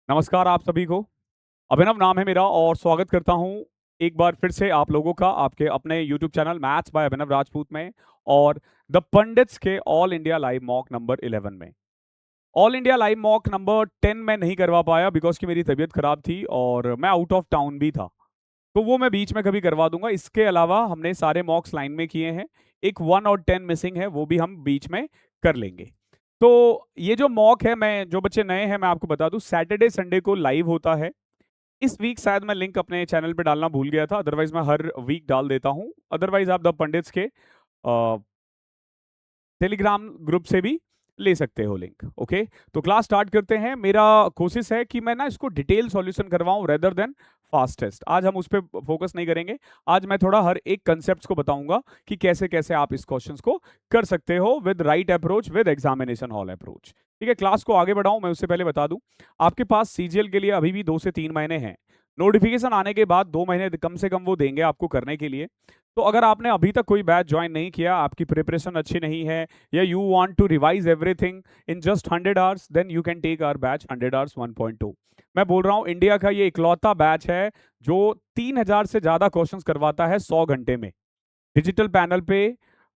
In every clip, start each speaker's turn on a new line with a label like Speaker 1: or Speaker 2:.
Speaker 1: नमस्कार आप सभी को। अभिनव नाम है मेरा और स्वागत करता हूं एक बार फिर से आप लोगों का आपके अपने YouTube चैनल मैथ्स बाय अभिनव राजपूत में और द पंडित्स के all India live mock number 11 में। All India live mock number 10 में नहीं करवा पाया बिकॉज की मेरी तबीयत खराब थी और मैं आउट ऑफ टाउन भी था, तो वो मैं बीच में कभी करवा दूंगा। इसके अलावा हमने सारे मॉक्स लाइन में किए हैं, एक 1 और 10 मिसिंग है, वो भी हम बीच में कर लेंगे। तो ये जो मॉक है, मैं जो बच्चे नए हैं मैं आपको बता दूं, सैटरडे संडे को लाइव होता है। इस वीक शायद मैं लिंक अपने चैनल पे डालना भूल गया था, अदरवाइज मैं हर वीक डाल देता हूं। अदरवाइज आप द पंडित्स के टेलीग्राम ग्रुप से भी ले सकते हो लिंक। ओके, तो क्लास स्टार्ट करते हैं। मेरा कोशिश है कि मैं ना इसको डिटेल सॉल्यूशन करवाऊं रेदर देन फास्ट टेस्ट। आज हम उस पर फोकस नहीं करेंगे। आज मैं थोड़ा हर एक कंसेप्ट को बताऊंगा कि कैसे कैसे आप इस क्वेश्चंस को कर सकते हो with right approach, with examination hall approach. ठीक है, क्लास को आगे बढ़ाऊं मैं उससे पहले बता दूं, आपके पास सीजीएल के लिए अभी भी 2 से 3 महीने हैं। नोटिफिकेशन आने के बाद 2 महीने कम से कम वो देंगे आपको करने के लिए। तो अगर आपने अभी तक कोई बैच ज्वाइन नहीं किया, आपकी प्रिपरेशन अच्छी नहीं है, या you want to revise everything in just 100 hours, then you can take our batch 100 hours 1.2। मैं बोल रहा हूँ इंडिया का ये इकलौता बैच है जो 3000 से ज्यादा क्वेश्चंस करवाता है 100 घंटे में, डिजिटल पैनल पे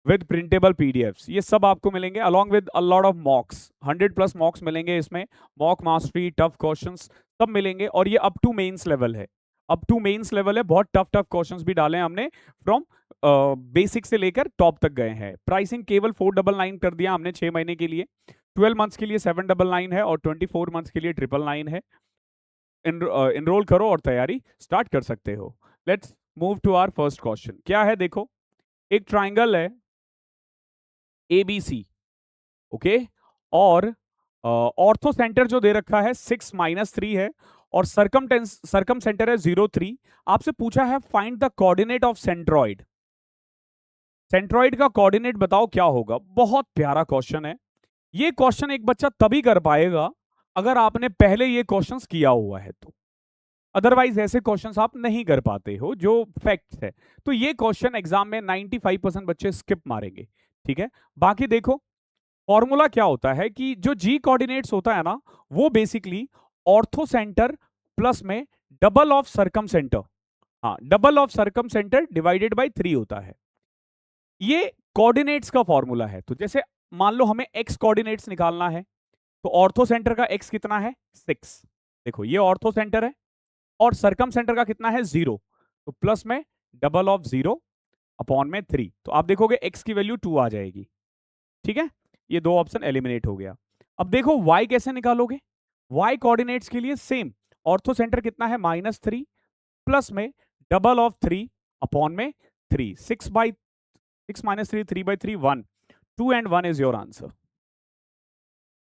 Speaker 1: विद प्रिंटेबल पीडीएफ्स। ये सब आपको मिलेंगे along with a lot of मॉक्स, 100+ मॉक्स मिलेंगे इसमें। मॉक मास्टरी, टफ क्वेश्चंस सब मिलेंगे और ये अप टू मेंस लेवल है। अप टू मेंस लेवल है, बहुत टफ टफ क्वेश्चंस भी डाले हैं हमने, फ्रॉम बेसिक से लेकर टॉप तक गए हैं। प्राइसिंग केवल 499 कर दिया हमने 6 महीने के लिए, 12 मंथ्स के लिए 799 है और 24 मंथ्स के लिए 999 है। इनरोल करो और तैयारी स्टार्ट कर सकते हो। Let's move to our first question. क्या है देखो, एक ट्राइंगल है ABC, ओके, और ऑर्थो सेंटर जो दे रखा है 6-3 है और सरकम सेंटर है 0-3। आपसे पूछा है find the coordinate of centroid. Centroid का कोऑर्डिनेट बताओ क्या होगा। बहुत प्यारा क्वेश्चन है। ये क्वेश्चन एक बच्चा तभी कर पाएगा अगर आपने पहले ये क्वेश्चंस किया हुआ है तो, अदरवाइज ऐसे क्वेश्चंस आप नहीं कर पाते हो, जो फैक्ट्स है। तो ये क्वेश्चन एग्जाम में 95% बच्चे स्किप मारेंगे। ठीक है, बाकी देखो फॉर्मूला क्या होता है कि जो जी कोऑर्डिनेट्स होता है ना, वो बेसिकली ऑर्थो सेंटर प्लस में डबल ऑफ सरकम सेंटर, हाँ double of circumcentre divided by 3 होता है। ये कोऑर्डिनेट्स का फॉर्मूला है। तो जैसे मान लो हमें एक्स कोऑर्डिनेट्स निकालना है, तो ऑर्थो सेंटर का एक्स कितना है 6। देखो ये ऑर्थो सेंटर है और सरकम सेंटर का कितना है 0, तो प्लस में डबल ऑफ 0 अपॉन में 3, तो आप देखोगे एक्स की वैल्यू 2 आ जाएगी। ठीक है, ये 2 ऑप्शन एलिमिनेट हो गया। अब देखो y कैसे निकालोगे। y कोऑर्डिनेट्स के लिए सेम, ऑर्थो सेंटर कितना है -3 प्लस में डबल ऑफ 3 अपॉन में 3, 6 - 3 3/3 1, 2 and 1 इज योर आंसर।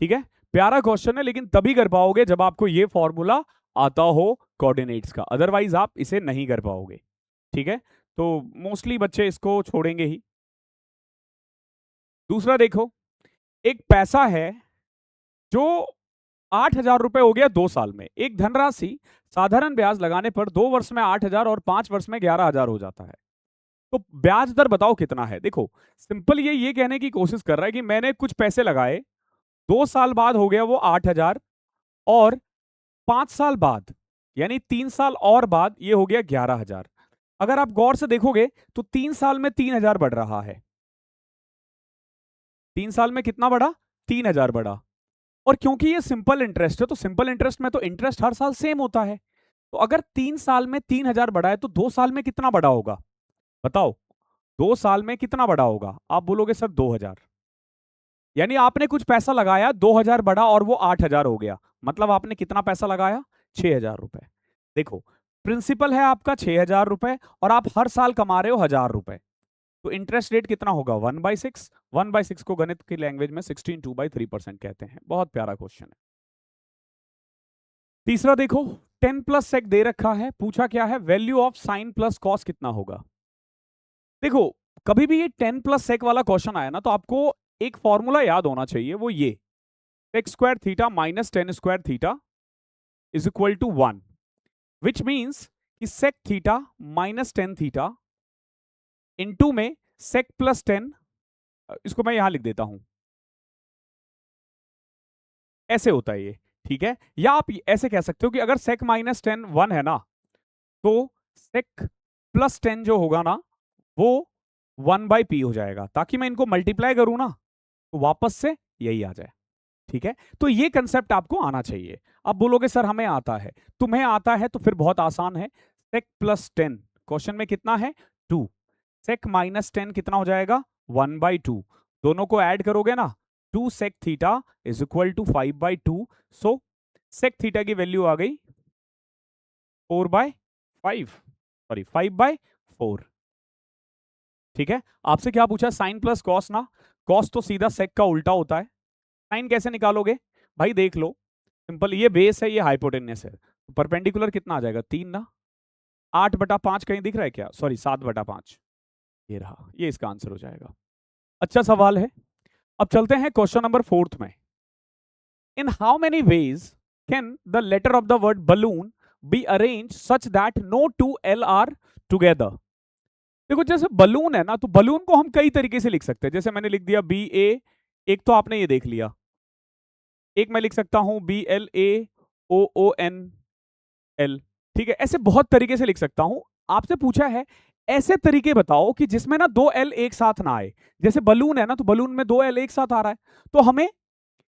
Speaker 1: ठीक है, प्यारा क्वेश्चन है लेकिन तभी कर पाओगे जब आपको ये फॉर्मूला आता हो कोऑर्डिनेट्स का, अदरवाइज आप इसे नहीं कर पाओगे। ठीक है, तो मोस्टली बच्चे इसको छोड़ेंगे ही। दूसरा देखो, एक पैसा है जो 8,000 रुपए हो गया 2 साल में। एक धनराशि साधारण ब्याज लगाने पर 2 वर्ष में 8,000 और 5 वर्ष में 11,000 हो जाता है। तो ब्याज दर बताओ कितना है। देखो सिंपल ये कहने की कोशिश कर रहा है कि मैंने कुछ पैसे लगाए, 2 साल बाद हो गया वो 8,000 और 5 साल बाद यानी 3 साल और बाद ये हो गया 11,000। अगर आप गौर से देखोगे तो 3 साल में 3,000 बढ़ रहा है। 3 साल में कितना बढ़ा, 3,000 बढ़ा। और क्योंकि ये सिंपल इंटरेस्ट है, तो सिंपल इंटरेस्ट में तो इंटरेस्ट हर साल सेम होता है। तो अगर 3 साल में 3,000 बढ़ा है तो 2 साल में कितना बढ़ा होगा बताओ। 2 साल में कितना बढ़ा होगा, आप बोलोगे सर 2,000। यानी आपने कुछ पैसा लगाया, 2,000 बढ़ा और वो 8,000 हो गया, मतलब आपने कितना पैसा लगाया 6,000 रुपए। देखो प्रिंसिपल है आपका 6,000 रुपए और आप हर साल कमा रहे हो 1,000 रुपए, तो इंटरेस्ट रेट कितना होगा 1/6। 1/6 को गणित की लैंग्वेज में 16/2/3% कहते हैं। बहुत प्यारा क्वेश्चन है। तीसरा देखो, 10 प्लस सेक दे रखा है, पूछा क्या है value of sine plus cos कितना होगा। देखो कभी भी ये 10 प्लस सेक वाला क्वेश्चन आया ना, तो आपको एक फॉर्मूला याद होना चाहिए, वो ये sec square theta minus tan square theta is equal to 1, which means कि sec theta minus tan theta into में सेक प्लस 10, इसको मैं यहां लिख देता हूं, ऐसे होता है ये ठीक है, या आप ऐसे कह सकते हो कि अगर sec माइनस 10 1 है ना, तो sec प्लस 10 जो होगा ना वो 1/p हो जाएगा, ताकि मैं इनको मल्टीप्लाई करूं ना तो वापस से यही आ जाए। ठीक है, तो ये कंसेप्ट आपको आना चाहिए। अब बोलोगे सर हमें आता है, तुम्हें आता है तो फिर बहुत आसान है। sec प्लस 10 क्वेश्चन में कितना है 2, sec माइनस 10 कितना हो जाएगा 1/2, दोनों को ऐड करोगे ना 2 sec theta is equal to 5/2, so sec theta की वैल्यू आ गई 4/5, सॉरी 5/4। ठीक है, आपसे क्या पूछा साइन प्लस कॉस ना, कॉस तो सीधा sec का उल्टा होता है, साइन कैसे निकालोगे भाई देख लो, सिंपल, ये बेस है ये हाइपोटेन्यूस है, परपेंडिकुलर कितना आ जाएगा 3 ना, 8/5 कहीं दिख रहा है क्या, सॉरी 7/5, ये रहा, ये इसका आंसर हो जाएगा। अच्छा सवाल है। अब चलते हैं क्वेश्चन नंबर 4 में। In how many ways can the letter of the word balloon be arrange such that no two L are together. देखो जैसे बलून है ना, तो बलून को हम कई तरीके से लिख सकते हैं, जैसे मैंने लिख दिया BA, एक तो आपने ये देख लिया, एक मैं लिख सकता हूं BLAOONL, ठीक है, ऐसे बहुत तरीके से लिख सकता हूं। आपसे पूछा है ऐसे तरीके बताओ कि जिसमें ना 2 L एक साथ ना आए, जैसे बलून है ना, तो बलून में 2 L एक साथ आ रहा है, तो हमें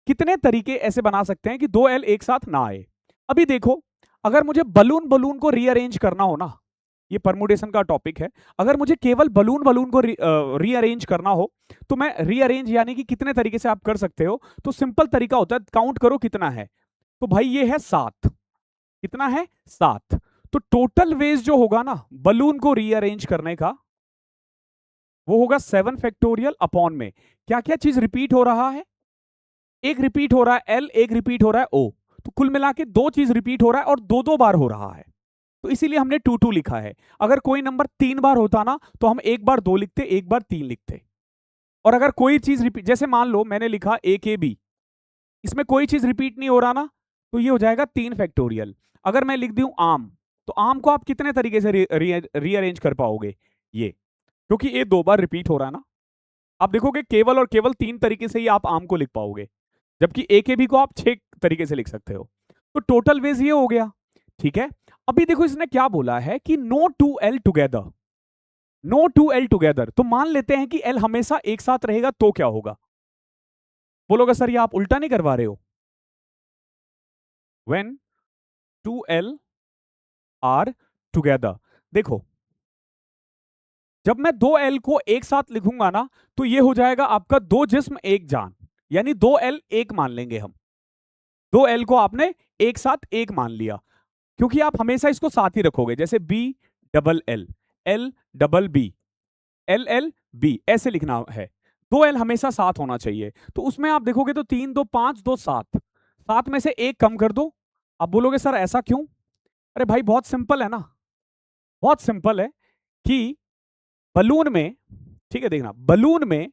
Speaker 1: कितने तरीके ऐसे बना सकते हैं कि 2 L एक साथ ना आए। अभी देखो, अगर मुझे बलून बलून को रीअरेंज करना हो ना, ये परमुटेशन का टॉपिक है, अगर मुझे केवल बलून बलून को रीअरेंज करना हो तो मैं रीअरेंज यानी कि कितने तरीके से आप कर सकते हो, तो सिंपल तरीका होता है काउंट करो कितना है, तो भाई ये है 7, कितना है 7, तो टोटल वेज जो होगा ना बलून को रीअरेंज करने का वो होगा 7 फैक्टोरियल अपॉन में क्या क्या चीज रिपीट हो रहा है, एक रिपीट हो रहा है L, एक रिपीट हो रहा है O, तो कुल मिला के 2 चीज रिपीट हो रहा है और 2 बार हो रहा है, तो इसीलिए हमने 2 लिखा है। अगर कोई नंबर 3 बार होता ना तो हम एक बार 2 लिखते, एक बार 3 लिखते। और अगर कोई चीज रिपीट, जैसे मान लो मैंने लिखा AKB, इसमें कोई चीज रिपीट नहीं हो रहा ना, तो ये हो जाएगा 3 फैक्टोरियल। अगर मैं लिख दूं आम, तो आम को आप कितने तरीके से रीअरेंज कर पाओगे, ये, क्योंकि ये 2 बार रिपीट हो रहा है ना, आप देखोगे केवल और केवल 3 तरीके से ही आप आम को लिख पाओगे, जबकि AKB को आप 6 तरीके से लिख सकते हो। तो टोटल वेज ये हो गया। ठीक है, अभी देखो इसने क्या बोला है कि no two L together, no two L together, तो मान लेते हैं कि एल हमेशा एक साथ रहेगा तो क्या होगा, बोलोगे सर ये आप उल्टा नहीं करवा रहे हो, व्हेन 2L आर टुगेदर, देखो जब मैं 2L को एक साथ लिखूंगा ना तो ये हो जाएगा आपका 2 जिस्म एक जान, यानी 2L एक मान लेंगे हम, 2L को आपने एक साथ एक मान लिया, क्योंकि आप हमेशा इसको साथ ही रखोगे, जैसे B+L, L+B, LLB ऐसे लिखना है, 2L हमेशा साथ होना चाहिए, तो उसमें आप देखोगे तो 3 2 5 2 7, 7 में से एक कम कर दो। आप बोलोगे सर ऐसा क्यों, अरे भाई बहुत सिंपल है ना, बहुत सिंपल है कि बलून में, ठीक है देखना, बलून में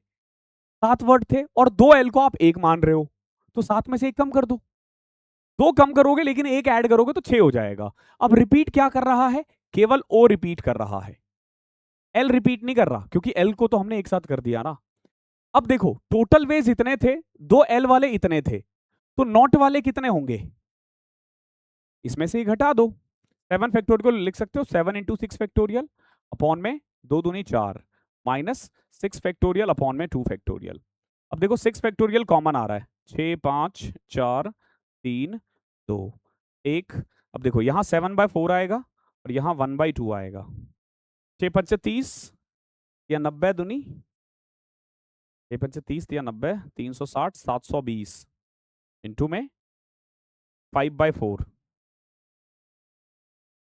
Speaker 1: 7 वर्ड थे और 2L को आप एक मान रहे हो, तो 7 में से एक कम कर दो, 2 कम करोगे लेकिन एक ऐड करोगे तो 6 हो जाएगा। अब रिपीट क्या कर रहा है, केवल O रिपीट कर रहा है, L रिपीट नहीं कर रहा, क्योंकि L को तो हमने एक साथ कर दिया ना। अब देखो टोटल वेज इतने थे, 2L वाले इतने थे, तो नॉट वाले कितने होंगे, इसमें से ही घटा दो, 7 फैक्टोरियल लिख सकते हो, 7 × 6 फैक्टोरियल अपॉन में 2 दूनी 4 माइनस 6 फैक्टोरियल अपॉन में 2 फैक्टोरियल। अब देखो 6 फैक्टोरियल कॉमन आ रहा है, 6 5 4 3 2 1, अब देखो यहाँ 7/4 आएगा और यहाँ 1/2 आएगा, 6 5 30 या 90 दूनी, 6 5 30 या 90, 360 720 इंटू में 5/4,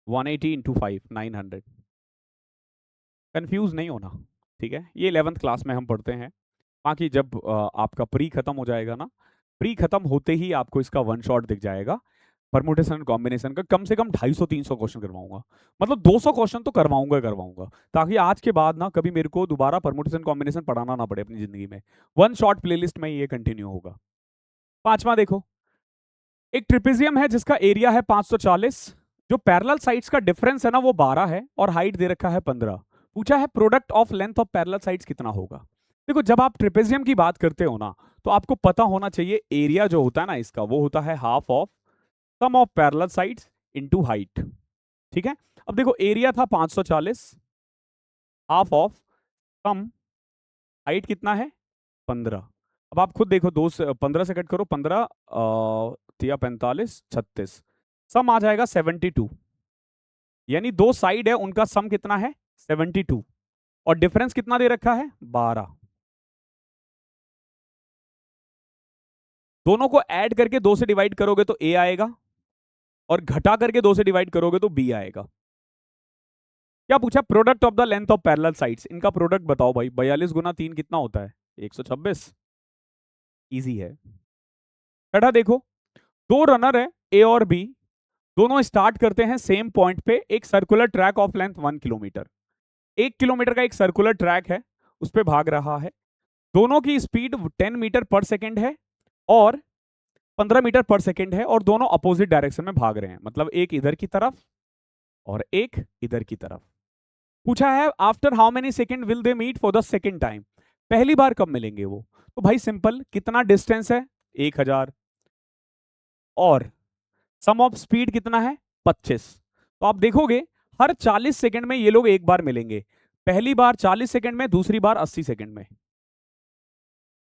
Speaker 1: 180 इंटू 5 900। कंफ्यूज नहीं होना, ठीक है, ये 11th क्लास में हम पढ़ते हैं, बाकी जब आपका प्री खत्म हो जाएगा ना, प्री खत्म होते ही आपको इसका वन शॉट दिख जाएगा, परमुटेशन कॉम्बिनेशन का कम से कम 250-300 क्वेश्चन करवाऊंगा, मतलब 200 क्वेश्चन तो करवाऊंगा, ताकि आज के बाद ना कभी मेरे को दोबारा परमुटेशन कॉम्बिनेशन पढ़ाना ना पड़े अपनी जिंदगी में, वन शॉट प्लेलिस्ट में ये कंटिन्यू होगा। 5वां देखो, एक ट्रिपेजियम है जिसका एरिया है 540, जो पैरेलल साइड्स का डिफरेंस है ना वो 12 है और हाइट दे रखा है 15, पूछा है product of length of parallel sides कितना होगा। देखो जब आप ट्रेपेजियम की बात करते हो ना, तो आपको पता होना चाहिए एरिया जो होता है ना इसका, वो होता है half of sum of parallel sides into height. ठीक है, अब देखो एरिया था 540, हाफ ऑफ सम, हाइट कितना है 15। अब आप खुद देखो, 15 से कट करो, 15 तिया 45 36, सम आ जाएगा 72। यानी दो साइड है उनका सम कितना है 72, और डिफरेंस कितना दे रखा है 12। दोनों को ऐड करके 2 से डिवाइड करोगे तो ए आएगा, और घटा करके 2 से डिवाइड करोगे तो बी आएगा। क्या पूछा, product of the length of parallel sides, इनका प्रोडक्ट बताओ भाई। 42 गुना 3 कितना होता है 126। इजी है। छठा देखो, दो रनर है ए और बी, दोनों स्टार्ट करते हैं सेम पॉइंट पे एक circular track of length 1 kilometre. 1 kilometre का एक सर्कुलर ट्रैक है, उस पर भाग रहा है। दोनों की स्पीड 10 मीटर पर सेकेंड है और 15 मीटर पर सेकेंड है, और दोनों अपोजिट डायरेक्शन में भाग रहे हैं, मतलब एक इधर की तरफ और एक इधर की तरफ। पूछा है after how many second will they meet for the second time, पहली बार कब मिलेंगे वो। तो भाई सिंपल, कितना डिस्टेंस है 1000, और सम ऑफ स्पीड कितना है 25। तो आप देखोगे हर 40 सेकंड में ये लोग एक बार मिलेंगे, पहली बार 40 सेकंड में, दूसरी बार 80 सेकंड में।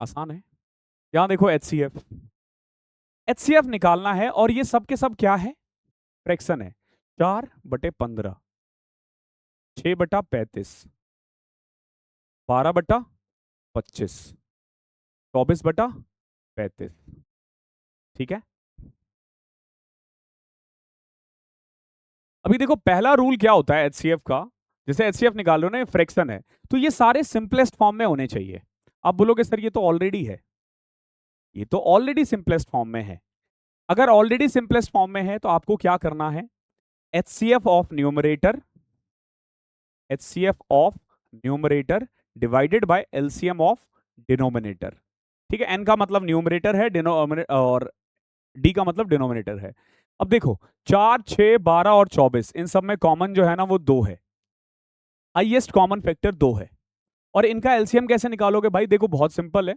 Speaker 1: आसान है। यहां देखो एचसीएफ, एचसीएफ निकालना है, और ये सब के सब क्या है, फ्रैक्शन है। 4/15, 6/35, 12/25, 24/35। ठीक है, अभी देखो पहला रूल क्या होता है एचसीएफ का, जैसे एचसीएफ निकाल रहे हो ना, फ्रैक्शन है, तो ये सारे सिंपलेस्ट फॉर्म में होने चाहिए। आप बोलोगे सर ये तो ऑलरेडी है, ये तो ऑलरेडी सिंपलेस्ट फॉर्म में है। अगर ऑलरेडी सिंपलेस्ट फॉर्म में है तो आपको क्या करना है, HCF of numerator, HCF of numerator divided by LCM of denominator. ठीक है, एन का मतलब न्यूमरेटर है, और डी का मतलब डिनोमिनेटर है। अब देखो 4, 6, 12 और 24, इन सब में कॉमन जो है ना वो 2 है, हाईएस्ट कॉमन फैक्टर 2 है। और इनका एलसीएम कैसे निकालोगे भाई, देखो बहुत सिंपल है।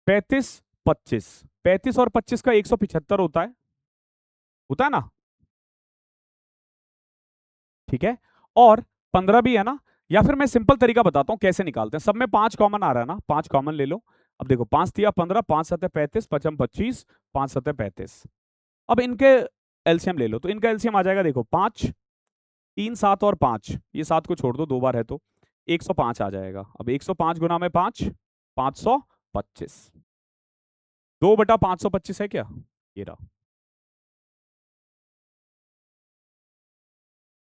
Speaker 1: 35, 25, 35 और 25 का 175 होता है ना। ठीक है, और 15 भी है ना। या फिर मैं सिंपल तरीका बताता हूं कैसे निकालते हैं, सब में 5 कॉमन आ रहा है ना, 5 कॉमन ले लो। अब देखो 5 तिया 15, 5 सतह 35, 55 25, 5 सतह 35। अब इनके एलसीएम ले लो, तो इनका एलसीएम आ जाएगा, देखो 5, 3, 7 और 5, ये 7 को छोड़ दो, 2 बार है तो 105 आ जाएगा। अब 105 गुना में 5, 525। 2/525 है क्या, ये रहा।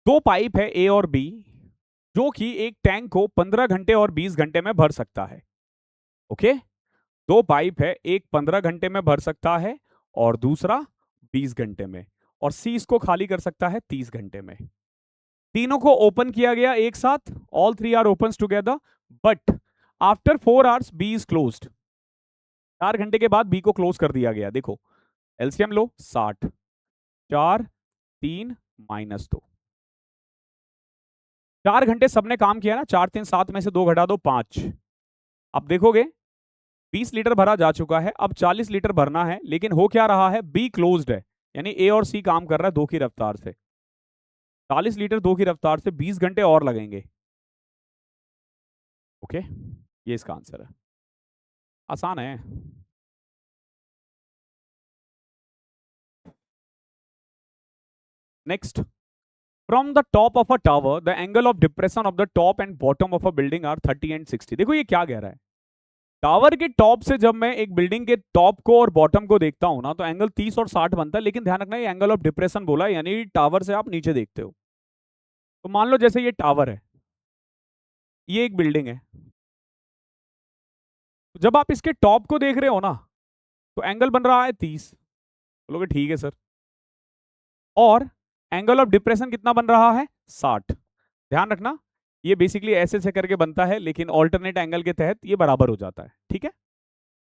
Speaker 1: दो पाइप है ए और बी, जो कि एक टैंक को 15 घंटे और 20 घंटे में भर सकता है। ओके, दो पाइप है, एक 15 घंटे में भर सकता है और दूसरा 20 घंटे में, और सी इसको खाली कर सकता है 30 घंटे में। तीनों को ओपन किया गया एक साथ, all three are open together, but after 4 hours B is closed. 4 घंटे के बाद बी को क्लोज कर दिया गया। देखो एलसीएम लो, 60, 4, 3 -2, 4 घंटे सबने काम किया ना, 4, 3, 7 में से 2 घटा दो 5। अब देखोगे 20 लीटर भरा जा चुका है, अब 40 लीटर भरना है, लेकिन हो क्या रहा है, बी क्लोज्ड है, यानी ए और सी काम कर रहा है 2 की रफ्तार से। 40 लीटर 2 की रफ्तार से 20 घंटे और लगेंगे। ओके, ये इसका आंसर है। आसान है। Next, from the top of a tower the angle of depression of the top and bottom of a building are 30 and 60। देखो ये क्या कह रहा है, टावर के टॉप से जब मैं एक बिल्डिंग के टॉप को और बॉटम को देखता हूं ना, तो एंगल 30 और 60 बनता है, लेकिन ध्यान रखना ये एंगल ऑफ डिप्रेशन बोला है, यानी टावर से आप नीचे देखते हो। तो मान लो जैसे ये टावर है, ये एक बिल्डिंग है, तो जब आप इसके टॉप को देख रहे हो ना, तो एंगल बन रहा है 30। बोलोगे ठीक है सर, और एंगल ऑफ डिप्रेशन कितना बन रहा है 60। ध्यान रखना ये बेसिकली ऐसे से करके बनता है, लेकिन ऑल्टरनेट एंगल के तहत ये बराबर हो जाता है। ठीक है,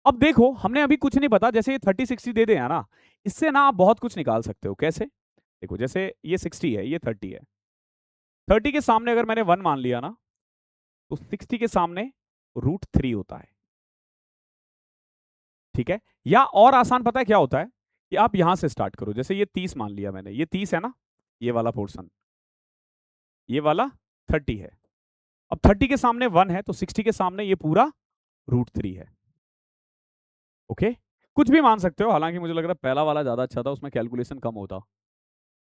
Speaker 1: अब देखो हमने अभी कुछ नहीं पता, जैसे ये 30-60 दे दे ना, इससे ना आप बहुत कुछ निकाल सकते हो। कैसे, देखो जैसे ये 60 है, ये 30 है, 30 के सामने अगर मैंने 1 मान लिया ना, तो 60 के सामने √3 होता है। ठीक है, या और आसान पता है क्या होता है कि आप यहां से स्टार्ट करो, जैसे ये 30 मान लिया मैंने, ये 30 है ना, ये वाला पोर्शन, ये वाला 30 है। अब 30 के सामने 1 है तो 60 के सामने ये पूरा √3 है। ओके, कुछ भी मान सकते हो, हालांकि मुझे लग रहा है पहला वाला ज्यादा अच्छा था, उसमें कैलकुलेशन कम होता।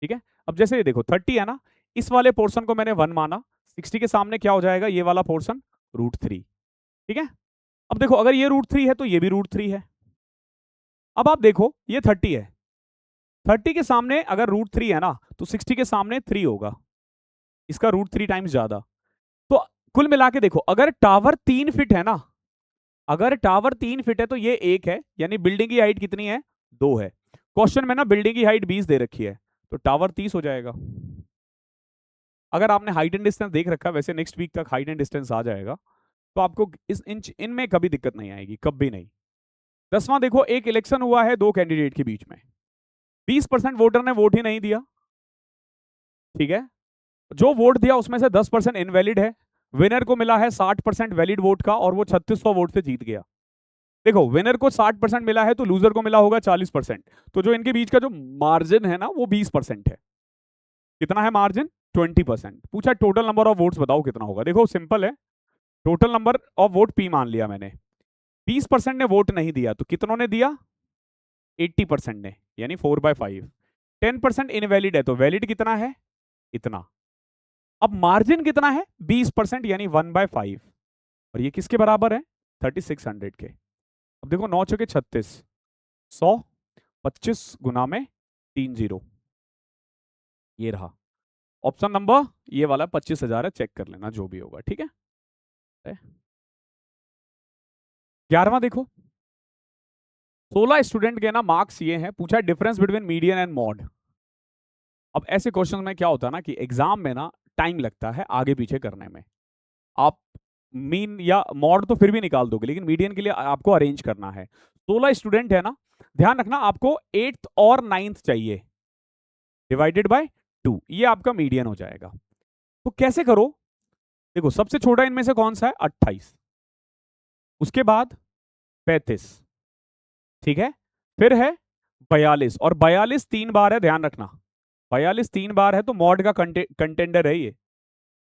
Speaker 1: ठीक है, अब जैसे ये देखो 30 है ना, इस वाले पोर्शन को मैंने 1 माना, 60 के सामने क्या हो जाएगा, ये वाला पोर्शन √3। ठीक है, अब देखो अगर ये √3 है तो ये भी √3 है। अब आप देखो ये 30 है, 30 के सामने अगर √3 है ना तो 60 के सामने 3 होगा, इसका √3 टाइम्स ज्यादा। तो कुल मिला के देखो, अगर टावर 3 फीट है ना, अगर टावर 3 फीट है तो ये 1 है, यानी बिल्डिंग की हाइट कितनी है, 2 है। क्वेश्चन में ना बिल्डिंग की हाइट 20 दे रखी है, तो टावर 30 हो जाएगा। अगर आपने हाइट एंड डिस्टेंस देख रखा है, वैसे नेक्स्ट वीक तक हाइट एंड डिस्टेंस आ जाएगा, तो आपको इस इनमें कभी दिक्कत नहीं आएगी, कभी नहीं। 10वां देखो, एक इलेक्शन हुआ है 2 कैंडिडेट के बीच में, 20% वोटर ने वोट ही नहीं दिया। ठीक है, जो वोट दिया उसमें से 10% इनवैलिड है, विनर को मिला है 60% वैलिड वोट का, और वो 3600 वोट से जीत गया। देखो विनर को 60% मिला है तो लूजर को मिला होगा 40%, तो जो इनके बीच का जो मार्जिन है ना वो 20% है। कितना है मार्जिन, 20%। पूछा टोटल नंबर ऑफ वोट्स बताओ कितना होगा, देखो सिंपल है, total number of vote P मान लिया मैंने, 20% ने वोट नहीं दिया तो कितनों ने दिया, 80% ने, यानी 4/5। 10% इनवैलिड है तो वैलिड कितना है, इतना। अब मार्जिन कितना है, 20%, यानी 1/5, और ये किसके बराबर है, 3600 के। अब देखो 9 चौके 36, 100, 25 गुना में 30, ये रहा ऑप्शन नंबर, ये वाला 25,000 है, चेक कर लेना जो भी होगा। ठीक है, 11वां देखो, 16 स्टूडेंट के ना मार्क्स ये हैं, पूछा difference between median and mod. अब ऐसे क्वेश्चन में क्या होता है ना कि एग्जाम में ना टाइम लगता है आगे पीछे करने में। आप मीन या मॉड तो फिर भी निकाल दोगे, लेकिन मीडियन के लिए आपको अरेंज करना है। 16 स्टूडेंट है ना, ध्यान रखना आपको 8th और 9th चाहिए, डिवाइडेड बाय 2, ये आपका मीडियन हो जाएगा। तो कैसे करो, देखो सबसे छोटा इनमें से कौन सा है, 28, उसके बाद 35, ठीक है, फिर है 42, और 42 3 बार है, ध्यान रखना 42 3 बार है तो मॉड का कंटेंडर है ये।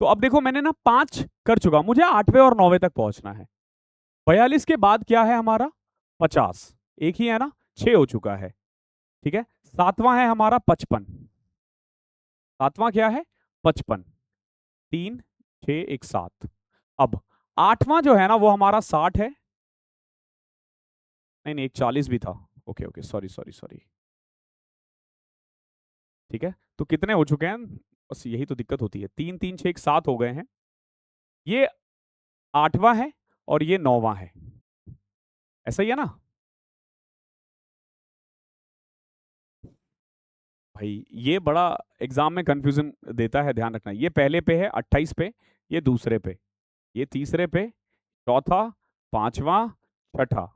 Speaker 1: तो अब देखो मैंने ना 5 कर चुका, मुझे 8वें और 9वें तक पहुंचना है। 42 के बाद क्या है हमारा, 50, एक ही है ना, 6 हो चुका है। ठीक है, 7वां है हमारा 55, 7वां क्या है 55, 3 6 1 7। अब 8वां जो है ना वो हमारा 60 है, नहीं नहीं एक 40 भी था, okay okay sorry sorry sorry. ठीक है, तो कितने हो चुके हैं, बस यही तो दिक्कत होती है, 3 3 6 1 7 हो गए हैं, ये 8वां है और ये 9वां है, ऐसा ही है ना भाई। ये बड़ा एग्जाम में कंफ्यूजन देता है, ध्यान रखना, ये पहले पे है 28 पे, ये दूसरे पे, ये तीसरे पे, चौथा, पांचवा, छठा,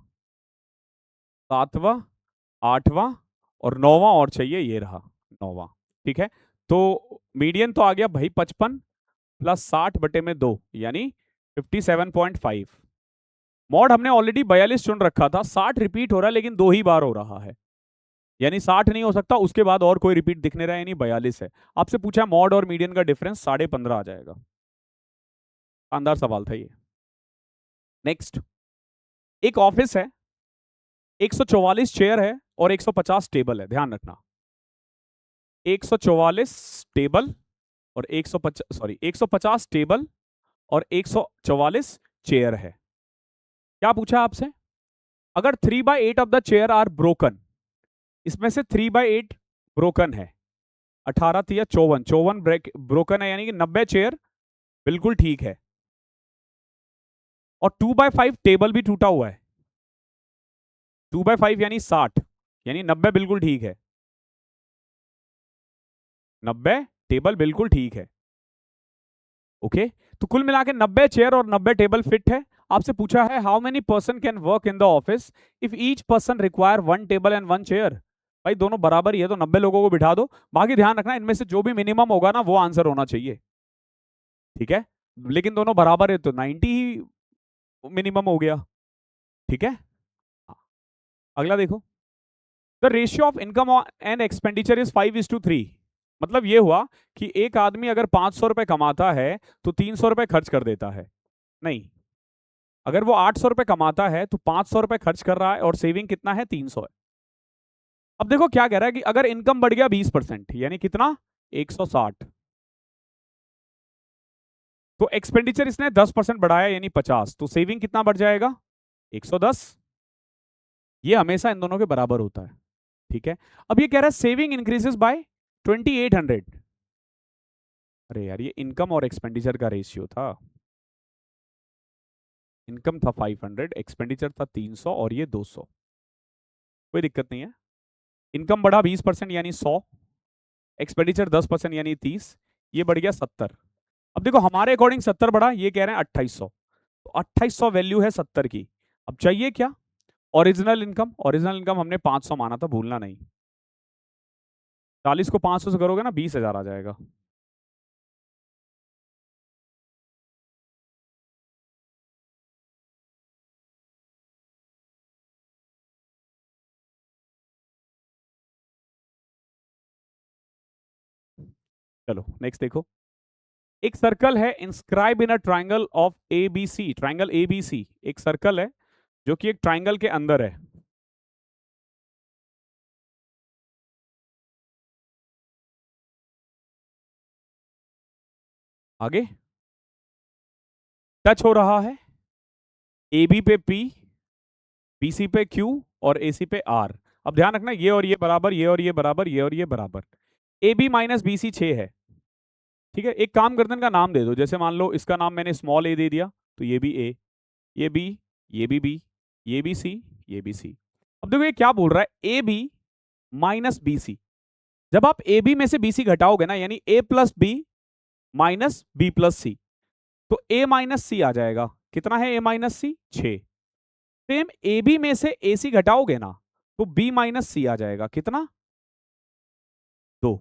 Speaker 1: सातवां, आठवां, और 9वां और चाहिए, ये रहा 9वां। ठीक है, तो मीडियन तो आ गया भाई 55 प्लस 60/2, यानी 57.5। मॉड हमने ऑलरेडी 42 चुन रखा था, 60 रिपीट हो रहा है लेकिन 2 ही बार हो रहा है, यानी 60 नहीं हो सकता, उसके बाद और कोई रिपीट दिखने रहा है, यानी 42 है। आपसे पूछा मॉड और मीडियन का डिफरेंस 15.5 आ जाएगा। शानदार सवाल था ये। नेक्स्ट, एक ऑफिस है, 144 चेयर है और 150 टेबल है, ध्यान रखना 144 टेबल और 150 टेबल और 144 चेयर है। क्या पूछा आपसे, अगर 3/8 of the chair are broken, इसमें से 3/8 ब्रोकन है, 18 या 54, 54 ब्रोकन है, यानी कि 90 चेयर बिल्कुल ठीक है, और 2/5 टेबल भी टूटा हुआ है, 2/5 यानी 60, यानी 90 बिल्कुल ठीक है, 90 टेबल बिल्कुल ठीक है। ओके, तो कुल मिला के 90 चेयर और 90 टेबल फिट है। आपसे पूछा है how many person can work in the office if each person require 1 table and 1 chair. भाई दोनों बराबर ही है तो 90 लोगों को बिठा दो, बाकी ध्यान रखना इनमें से जो भी मिनिमम होगा ना वो आंसर होना चाहिए। ठीक है, लेकिन दोनों बराबर है तो 90 ही मिनिमम हो गया, ठीक है। हाँ, अगला देखो, the ratio of income and expenditure is 5:3। मतलब ये हुआ कि एक आदमी अगर 500 रुपए कमाता है तो 300 रुपए खर्च कर देता है। नहीं, अगर वो 800 रुपए कमाता है तो 500 रुपए खर्च कर रहा है और सेविंग कितना है, 300 है। अब देखो क्या कह रहा है कि अगर इनकम बढ़ गया 20%, यानी कितना, 160, तो एक्सपेंडिचर इसने 10% बढ़ाया यानी 50, तो सेविंग कितना बढ़ जाएगा, 110। ये हमेशा इन दोनों के बराबर होता है, ठीक है। अब ये कह रहा है सेविंग इंक्रीजेस बाय 2800। अरे यार, ये इनकम और एक्सपेंडिचर का रेशियो था। इनकम था 500, एक्सपेंडिचर था 300 और ये 200। कोई दिक्कत नहीं है। इनकम बढ़ा 20% यानी 100, एक्सपेंडिचर 10% यानी 30, ये बढ़ गया 70। अब देखो हमारे अकॉर्डिंग 70 बढ़ा, ये कह रहे हैं 2800, तो 2800 वैल्यू है 70 की। अब चाहिए क्या, ओरिजिनल इनकम। ओरिजिनल इनकम हमने 500 माना था, भूलना नहीं। 40 को 500 से करोगे ना, 20,000 आ जाएगा। चलो नेक्स्ट देखो, एक सर्कल है inscribe in a triangle of ABC. Triangle ABC एक सर्कल है जो कि एक ट्राइंगल के अंदर है। आगे टच हो रहा है, ए बी पे पी, बीसी पे क्यू और एसी पे आर। अब ध्यान रखना, ये और ये बराबर, ये और ये बराबर, ये और ये बराबर। A B minus B C 6 है, ठीक है। एक काम करते हैं, इनका नाम दे दो। जैसे मान लो इसका नाम मैंने स्मॉल ए दे दिया, तो ये भी ए, ये बी, ये भी बी, ये भी सी, ये भी सी। अब देखो ये क्या बोल रहा है, ए बी माइनस बी सी। जब आप ए बी में से बी सी घटाओगे ना, यानी ए plus b minus b plus c, तो ए माइनस सी आ जाएगा। कितना है a minus c, 6। Same a b में से ए सी घटाओगे ना, तो बी माइनस सी आ जाएगा। कितना, 2।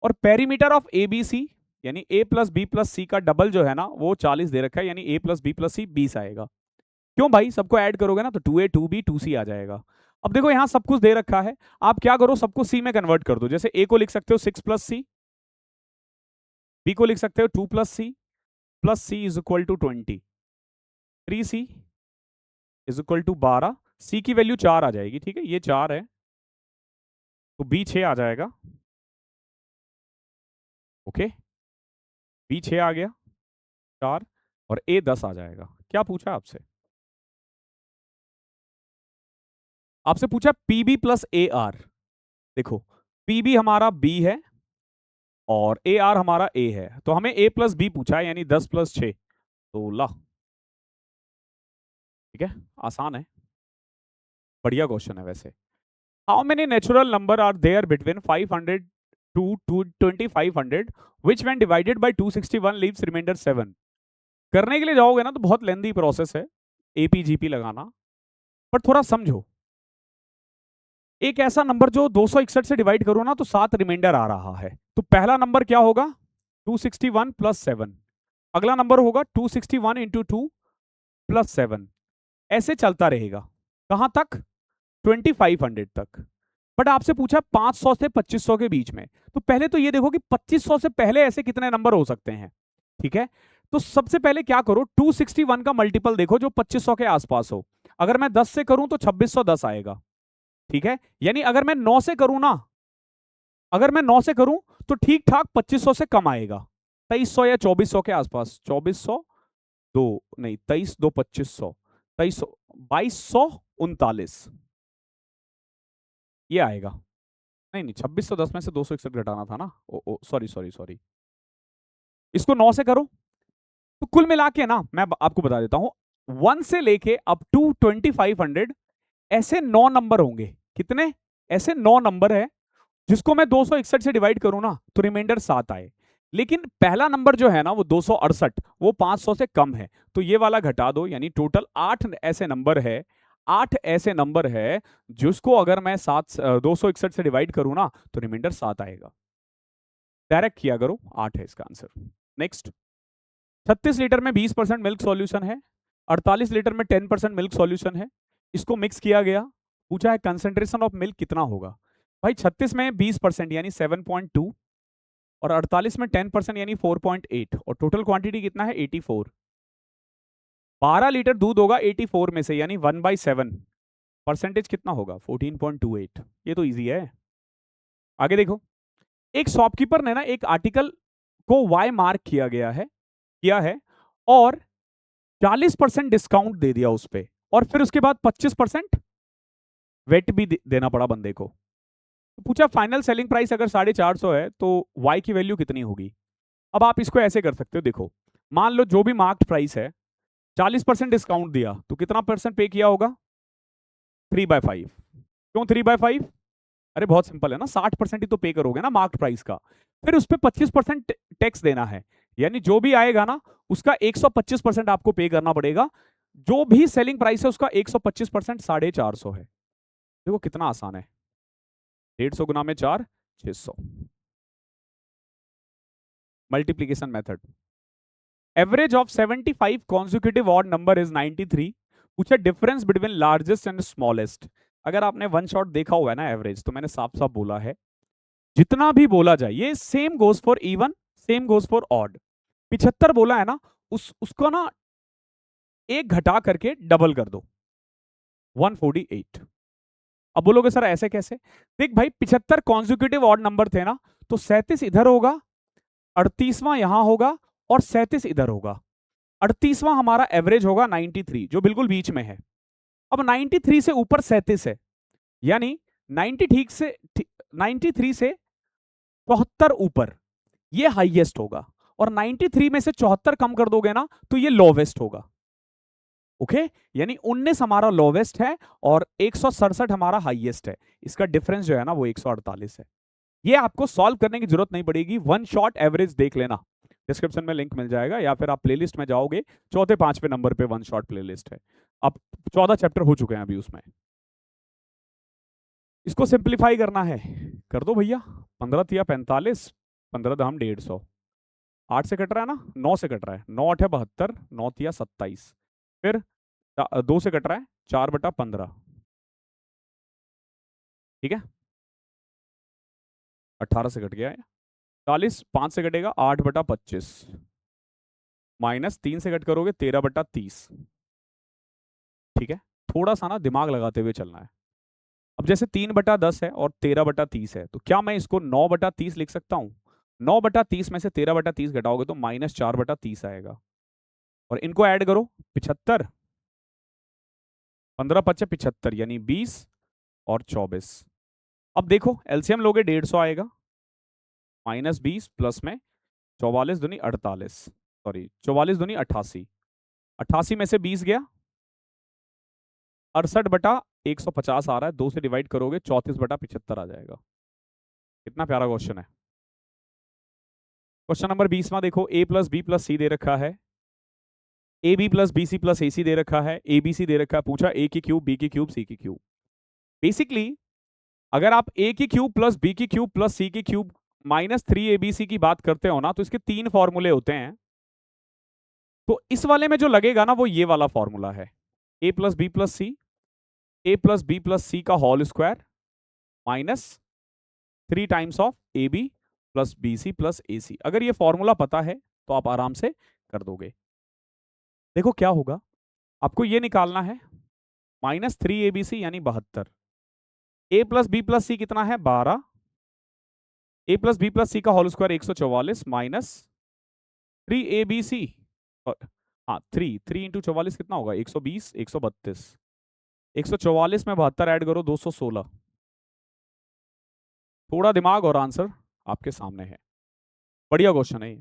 Speaker 1: और perimeter of A B C, यानी ए प्लस बी प्लस सी का डबल जो है ना, वो 40 दे रखा है, यानी ए प्लस बी प्लस सी 20 आएगा। क्यों भाई, सबको ऐड करोगे ना तो 2a 2b 2c आ जाएगा। अब देखो यहां सब कुछ दे रखा है, आप क्या करो, सबको सी में कन्वर्ट कर दो। जैसे ए को लिख सकते हो 6 प्लस सी, बी को लिख सकते हो 2 plus C is equal to 20, 3c is equal to 12। C की वैल्यू 4 आ जाएगी, ठीक है, ये 4 है, तो बी 6 आ जाएगा। ओके, बी 6 आ गया, 4, और ए 10 आ जाएगा। क्या पूछा आपसे, आपसे पूछा पीबी प्लस ए आर। देखो पीबी हमारा बी है और ए आर हमारा ए है, तो हमें ए प्लस बी पूछा है, यानी 10 प्लस 6 16। ठीक है, आसान है, बढ़िया क्वेश्चन है वैसे। How many natural number are there between 500 to 2500 which when divided by 261 leaves remainder 7। करने के लिए जाओगे ना तो बहुत लेंदी प्रोसेस है, एपीजीपी लगाना, पर थोड़ा समझो। एक ऐसा नंबर जो 261 से डिवाइड करो ना तो 7 रिमाइंडर आ रहा है, तो पहला नंबर क्या होगा, 261 प्लस 7। अगला नंबर होगा 261 इंटू 2 प्लस 7। ऐसे चलता रहेगा, कहां तक, 2500 तक। बट आपसे पूछा 500 से 2500 के बीच में, तो पहले तो ये देखो कि 2500 से पहले ऐसे कितने नंबर हो सकते हैं, ठीक है। तो सबसे पहले क्या करो, 261 का मल्टीपल देखो जो 2500 के आसपास हो। अगर मैं 10 से करूं तो 2610 आएगा, ठीक है। यानी अगर मैं 9 से करूं ना, अगर मैं 9 से करूं तो ठीक ठाक 2500 से कम आएगा, 2300 या 2400 के आसपास। 2400 दो, नहीं 23 दो 2500, 2300, 2239 ये आएगा। नहीं नहीं, 2610 में से 261 घटाना था ना, ओ ओ सॉरी सॉरी सॉरी। इसको 9 से करो, तो कुल मिला के ना मैं आपको बता देता हूं, 1 से लेके अप टू 2500 ऐसे 9 नंबर होंगे। कितने, ऐसे 9 नंबर है जिसको मैं 261 से डिवाइड करूं ना तो रिमाइंडर 7 आए। लेकिन पहला नंबर जो है ना वो 268, वो 500 से कम है, तो ये वाला घटा दो, यानी टोटल 8 ऐसे नंबर है, 8 ऐसे नंबर है जिसको अगर मैं 261 से डिवाइड करूं ना तो रिमाइंडर 7 आएगा। डायरेक्ट किया करो, 8 है इसका आंसर। नेक्स्ट, 36 लीटर में 20% मिल्क सॉल्यूशन है, 48 लीटर में 10% मिल्क सॉल्यूशन है, इसको मिक्स किया गया, पूछा है कंसेंट्रेशन ऑफ मिल्क कितना होगा। भाई 36 में 20% यानी 7.2 और 48 में 10% यानी 4.8 और टोटल क्वांटिटी कितना है 84। 12 लीटर दूध होगा 84 में से यानी 1/7, परसेंटेज कितना होगा 14.28। ये तो इजी है। आगे देखो, एक शॉपकीपर ने ना एक आर्टिकल को वाई मार्क किया है और 40% डिस्काउंट दे दिया उस पे, और फिर उसके बाद 25% वेट भी देना पड़ा बंदे को। तो पूछा फाइनल सेलिंग प्राइस अगर 450 है तो वाई की वैल्यू कितनी होगी। अब आप इसको ऐसे कर सकते हो, देखो मान लो जो भी मार्क्ड प्राइस है 40% डिस्काउंट दिया तो कितना परसेंट पे किया होगा 3/5। क्यों 3/5? अरे बहुत सिंपल है ना, 60% ही तो पे करोगे ना मार्क्ड प्राइस का, फिर उस पर 25% टैक्स देना है, यानी जो भी आएगा ना उसका 125% आपको पे करना पड़ेगा। जो भी सेलिंग प्राइस है उसका 125% 450 है। देखो कितना आसान है, 150 गुना में 4, 600। Multiplication method. Average of 75 consecutive odd number is 93। पूछा difference between largest and smallest. अगर आपने वन शॉट देखा हुआ है ना एवरेज, तो मैंने साफ साफ बोला है जितना भी बोला जाए ये same goes for even, same goes for odd. 75 बोला है ना, उसको ना एक घटा करके डबल कर दो 148। अब बोलोगे सर ऐसे कैसे? देख भाई 75 कॉन्जिक्यूटिव ऑड नंबर थे ना, तो 37 इधर होगा, 38वां यहां होगा और 37 इधर होगा। 38वां हमारा एवरेज होगा 93 जो बिल्कुल बीच में है। अब 93 से ऊपर 37 है, यानी 90 ठीक से 93 से 74 ऊपर ये हाईएस्ट होगा, और 93 में से 74 कम कर दोगे ना तो ये लोवेस्ट होगा। ओके यानी 19 हमारा लोवेस्ट है और 167 हमारा हाईएस्ट है। इसका डिफरेंस जो है ना वो 148 है। ये आपको सॉल्व करने की जरूरत नहीं पड़ेगी, वन शॉट एवरेज देख लेना, डिस्क्रिप्शन में लिंक मिल जाएगा, या फिर आप प्लेलिस्ट में जाओगे, चौथे पांचवें नंबर पे वन शॉट प्लेलिस्ट है। अब 14 चैप्टर हो चुके हैं अभी उसमें। इसको सिंप्लीफाई करना है, कर दो भैया। 15 तिया 45, 15 दाम 150, 8 से कट रहा है ना, 9 से कट रहा है, 9 8 है 72, 9 तिया 27, फिर 2 से कट रहा है 4/15, ठीक है 18 से कट गया है, 40, 5 से कटेगा 8/25, -3 से कट करोगे 13/30, ठीक है। थोड़ा सा ना दिमाग लगाते हुए चलना है। अब जैसे 3/10 है और 13/30 है, तो क्या मैं इसको 9/30 लिख सकता हूँ? 9/30 में से 13/30 घटाओगे तो -4/30 आएगा, और इनको ऐड करो 75, 15 पच्चे 75 यानी 20 और 24। अब देखो एलसीएम लोगे 150 आएगा, -20 प्लस में 44 दूनी 48, सॉरी 44 दूनी 88, 88 में से 20 गया 68/150 आ रहा है, 2 से डिवाइड करोगे 34/75 आ जाएगा। कितना प्यारा क्वेश्चन है। क्वेश्चन नंबर 20वां देखो, a plus B plus c दे रखा है, ए b plus b c plus a c दे रखा है, ए बी सी दे रखा है, पूछा ए की क्यूब बी की क्यूब सी की क्यूब। बेसिकली अगर आप ए की क्यूब प्लस बी की क्यूब प्लस सी की क्यूब -3abc की बात करते हो ना, तो इसके 3 फॉर्मूले होते हैं। तो इस वाले में जो लगेगा ना वो ये वाला फॉर्मूला है, a plus B plus c, a plus B plus सी का whole square -3 times of A b plus b c plus a c. अगर ये फॉर्मूला पता है तो आप आराम से कर दोगे। देखो क्या होगा, आपको ये निकालना है -3abc यानी 72, ए प्लस बी प्लस सी कितना है 12, ए प्लस बी प्लस सी का होल स्क्वायर 144 -3abc, हाँ 3 इंटू 44 कितना होगा 120, 132, 144 में 72 ऐड करो 216। थोड़ा दिमाग और आंसर आपके सामने है। बढ़िया क्वेश्चन है ये।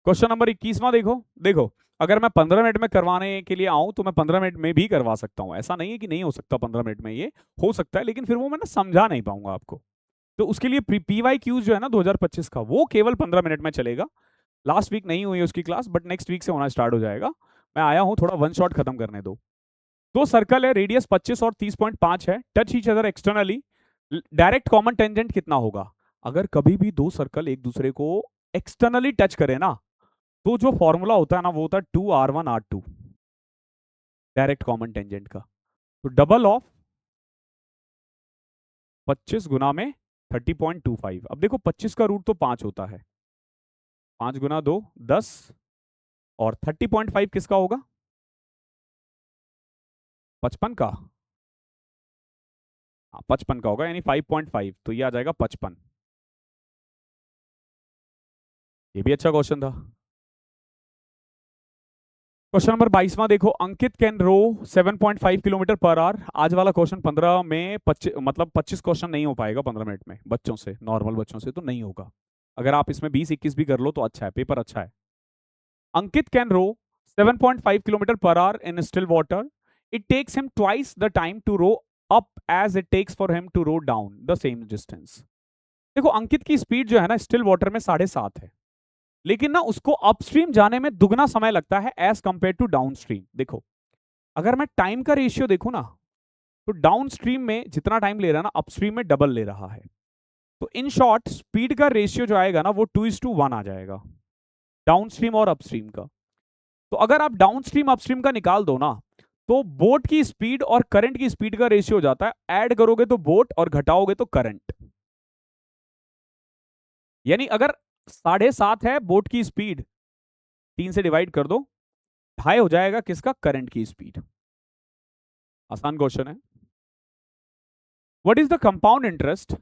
Speaker 1: क्वेश्चन नंबर 21वां देखो, देखो अगर मैं 15 मिनट में करवाने के लिए आऊं तो मैं 15 मिनट में भी करवा सकता हूं, ऐसा नहीं है कि नहीं हो सकता 15 मिनट में, ये हो सकता है, लेकिन फिर वो मैं ना समझा नहीं पाऊंगा आपको। तो उसके लिए PYQ जो है ना 2025 का, वो केवल 15 मिनट में चलेगा। लास्ट वीक नहीं हुई उसकी क्लास, बट नेक्स्ट वीक से होना स्टार्ट हो जाएगा। मैं आया हूं थोड़ा वन शॉट खत्म करने दो। दो सर्कल है, रेडियस 25 और 30.5 है, touch each other externally, direct common tangent कितना होगा? अगर कभी भी दो सर्कल एक दूसरे को एक्सटर्नली टच करे ना, तो जो फॉर्मूला होता है ना वो होता है 2r1r2। डायरेक्ट कॉमन टेंजेंट का। तो डबल ऑफ 25 गुना में 30.25। अब देखो 25 का रूट तो 5 होता है, 5 गुना 2 10, और 30.5 किसका होगा? 55 का। हाँ 55 का होगा, यानी 5.5, तो ये आ जाएगा 55। ये भी अच्छा क्वेश्चन था। क्वेश्चन नंबर 22वां देखो, Ankit can row 7.5 kilometre per hour. आज वाला क्वेश्चन 15 में 25, मतलब 25 क्वेश्चन नहीं हो पाएगा 15 मिनट में, बच्चों से, नॉर्मल बच्चों से तो नहीं होगा। अगर आप इसमें 20-21 भी कर लो तो अच्छा है, पेपर अच्छा है। Ankit can row 7.5 kilometre per hour in still water. It takes him twice the time to row up as it takes for him to row down the same distance. देखो अंकित की स्पीड जो है ना स्टिल वाटर में 7.5 है, लेकिन ना उसको अपस्ट्रीम जाने में दुगना समय लगता है एज कंपेयर टू डाउनस्ट्रीम। देखो अगर मैं टाइम का रेशियो देखूं ना, तो डाउनस्ट्रीम में जितना टाइम ले रहा है ना, अपस्ट्रीम में डबल ले रहा है। तो इन शॉर्ट स्पीड का रेशियो जो आएगा ना वो 2:1 आ जाएगा, डाउनस्ट्रीम और अपस्ट्रीम का। तो अगर आप डाउनस्ट्रीम अपस्ट्रीम का निकाल दो ना, तो बोट की स्पीड और करंट की स्पीड का रेशियो हो जाता है, ऐड करोगे तो बोट और घटाओगे तो करंट। यानी अगर 7.5 है बोट की स्पीड, 3 से डिवाइड कर दो, 2.5 हो जाएगा किसका? करंट की स्पीड। आसान क्वेश्चन है। What is the compound interest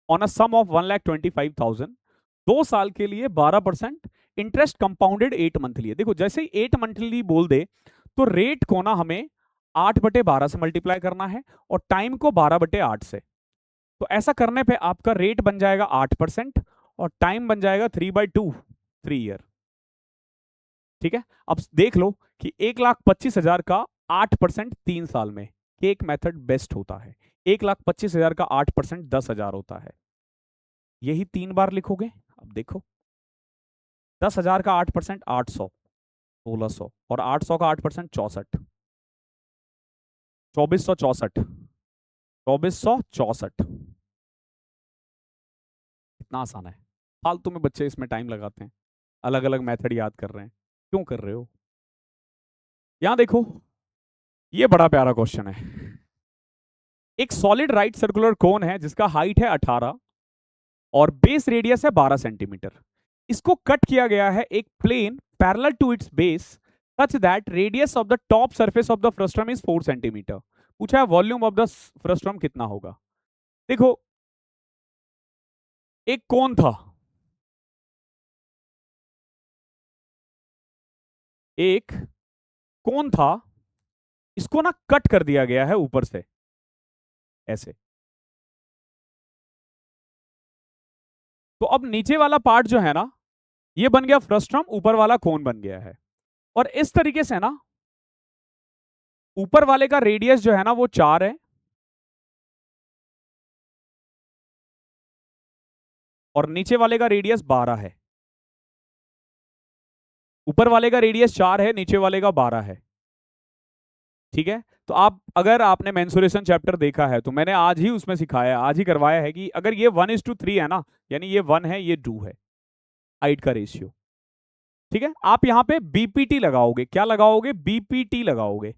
Speaker 1: on a sum of 1,25,000? 2 साल के लिए 12% इंटरेस्ट कंपाउंडेड 8 मंथली है। देखो जैसे ही 8 मंथली बोल दे तो रेट को ना हमें 8/12 से मल्टीप्लाई करना है और टाइम को 12/8 से। तो ऐसा करने पे आपका रेट बन जाएगा 8% और टाइम बन जाएगा 3/2, 3 ईयर। ठीक है, अब देख लो कि 1,25,000 का 8% 3 साल में, एक मेथड बेस्ट होता है। 1,25,000 का 8% 10,000 होता है। यही 3 बार लिखोगे। अब देखो 10,000 का 8% 800, 1600, और 800 का 8% 64, 2464, 2464। इतना आसान है। फालतू में बच्चे इसमें टाइम लगाते हैं, अलग अलग मेथड याद कर रहे हैं। क्यों कर रहे हो? यहां देखो, ये बड़ा प्यारा क्वेश्चन है। एक सॉलिड राइट सर्कुलर कोन है जिसका हाइट है 18 और बेस रेडियस है 12 सेंटीमीटर। इसको कट किया गया है एक plane parallel to its base such that radius of the top surface of the frustum is 4 centimetre. पूछा है वॉल्यूम ऑफ द फ्रस्ट्रम कितना होगा। देखो एक कोन था, एक कोन था, इसको ना कट कर दिया गया है ऊपर से ऐसे। तो अब नीचे वाला पार्ट जो है ना, ये बन गया फ्रस्ट्रम, ऊपर वाला कोन बन गया है। और इस तरीके से ना ऊपर वाले का रेडियस जो है ना वो 4 है और नीचे वाले का रेडियस 12 है। ऊपर वाले का रेडियस 4 है, नीचे वाले का 12 है। ठीक है, तो आप अगर आपने मेंसुरेशन चैप्टर देखा है तो मैंने आज ही उसमें सिखाया, आज ही करवाया है कि अगर ये 1:3 है ना, यानी ये 1 है ये 2 है हाइट का रेशियो। ठीक है, आप यहां पे बीपीटी लगाओगे। क्या लगाओगे? बीपीटी लगाओगे।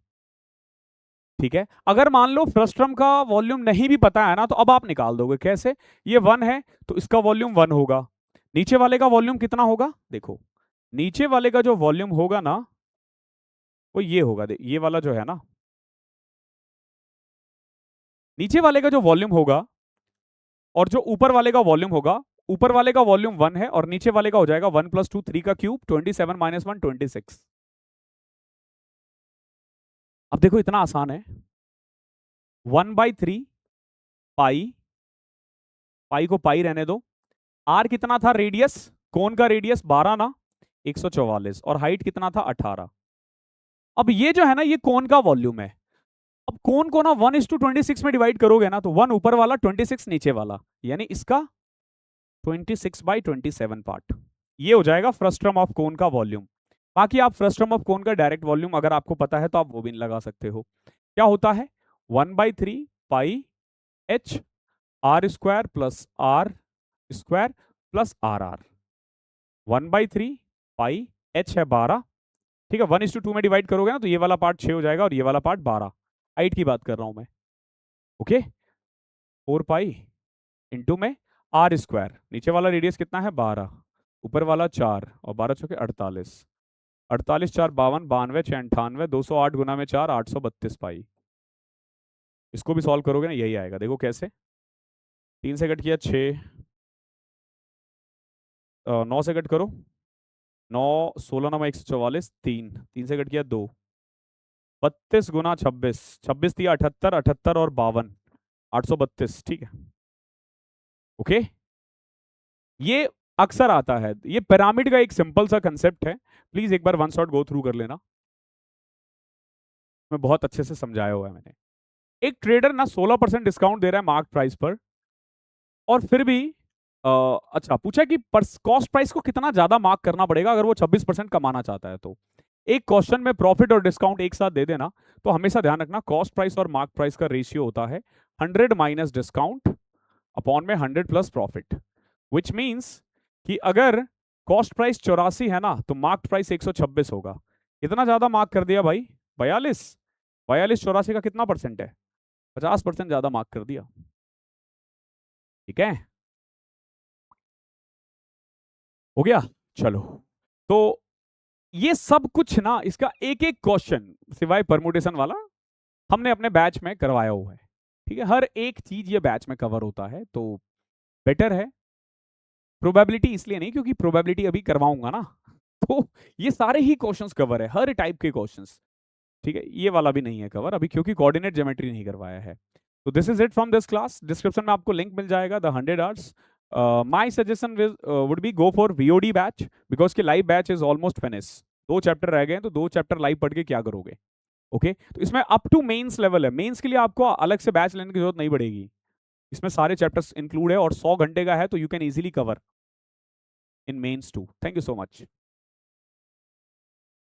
Speaker 1: ठीक है, अगर मान लो फ्रस्ट्रम का वॉल्यूम नहीं भी पता है ना, तो अब आप निकाल दोगे। कैसे? ये 1 है तो इसका वॉल्यूम 1 होगा। नीचे वाले का वॉल्यूम कितना होगा? देखो नीचे वाले का जो वॉल्यूम होगा ना वो ये होगा, ये वाला जो है ना, नीचे वाले का जो वॉल्यूम होगा और जो ऊपर वाले का वॉल्यूम होगा, ऊपर वाले का वॉल्यूम 1 है और नीचे वाले का हो जाएगा 1 + 2 3 का क्यूब, 27 - 1 26। अब देखो इतना आसान है, 1/3 पाई, पाई को पाई रहने दो। आर कितना था रेडियस? कोन का रेडियस 12 ना, 144, और हाइट कितना था 18। अब ये जो है ना ये कोन का वॉल्यूम है। अब कोन को ना 1:26 में डिवाइड करोगे ना, तो 1 ऊपर वाला 26 नीचे वाला, यानी इसका 26/27 पार्ट। ये हो जाएगा फ्रस्ट्रम ऑफ कोन का वॉल्यूम। बाकी आप फ्रस्ट्रम ऑफ कोन का डायरेक्ट वॉल्यूम अगर आपको पता है तो आप वो भी लगा सकते हो। क्या होता है? 1/3 pi h r square plus r square plus r r. 1/3 pi h है 12, ठीक है, 1:2 में डिवाइड करोगे ना तो ये वाला पार्ट 6 हो जाएगा और ये वाला पार्ट 12। हाइट की बात कर रहा हूं मैं। ओके, 4 पाई इंटू में आर स्क्वायर, नीचे वाला रेडियस कितना है 12, ऊपर वाला 4 और 12 चौके 48, 48 4 52, 92 6 98, 208 गुना में 4 832 पाई। इसको भी सॉल्व करोगे ना यही आएगा, देखो कैसे। 3 से कट किया 6, 9 से कट करो 9, 16 9 144, 3 3 से कट किया 2, 32 गुना 26, 26 दिया 78, 78 और 52 832। ठीक है, ओके। ये अक्सर आता है, ये पिरामिड का एक सिंपल सा कंसेप्ट है, प्लीज एक बार वन शॉट गो थ्रू कर लेना, मैं बहुत अच्छे से समझाया हुआ है मैंने। एक ट्रेडर ना 16% डिस्काउंट दे रहा है मार्क प्राइस पर, और फिर भी अच्छा पूछा कि कॉस्ट प्राइस को कितना ज्यादा मार्क करना पड़ेगा अगर वो 26% कमाना चाहता है। तो एक क्वेश्चन में प्रॉफिट और डिस्काउंट एक साथ दे देना, तो हमेशा ध्यान रखना कॉस्ट प्राइस और मार्क प्राइस का रेशियो होता है 100 माइनस डिस्काउंट अपॉन में 100 प्लस प्रॉफिट, विच मीन्स कि अगर कॉस्ट प्राइस 84 है ना तो मार्क प्राइस 126 होगा। कितना ज्यादा मार्क कर दिया भाई, 42, 42 84 का कितना परसेंट है, 50% ज्यादा मार्क कर दिया। ठीक है, हो गया। चलो, तो ये सब कुछ ना, इसका एक एक क्वेश्चन सिवाय परमुटेशन वाला हमने अपने बैच में करवाया हुआ है। ठीक है, हर एक चीज ये बैच में कवर होता है, तो बेटर है। प्रोबेबिलिटी इसलिए नहीं क्योंकि प्रोबेबिलिटी अभी करवाऊंगा ना, तो ये सारे ही क्वेश्चंस कवर है, हर टाइप के क्वेश्चंस। ठीक है, ये वाला भी नहीं है कवर अभी क्योंकि कोऑर्डिनेट ज्योमेट्री नहीं करवाया है। तो this is it from this class. Description में आपको लिंक मिल जाएगा the 100 hours. My suggestion would be go for VOD batch because कि live batch is almost finish. 2 chapter रह गए हैं, तो 2 चैप्टर लाइव पढ़ के क्या करोगे। ओके, तो इसमें अप टू मेंस लेवल है, मेंस के लिए आपको अलग से बैच लेने की जरूरत नहीं पड़ेगी, इसमें सारे चैप्टर्स इंक्लूड है और 100 घंटे का है, तो you can easily cover in mains too. Thank you so much.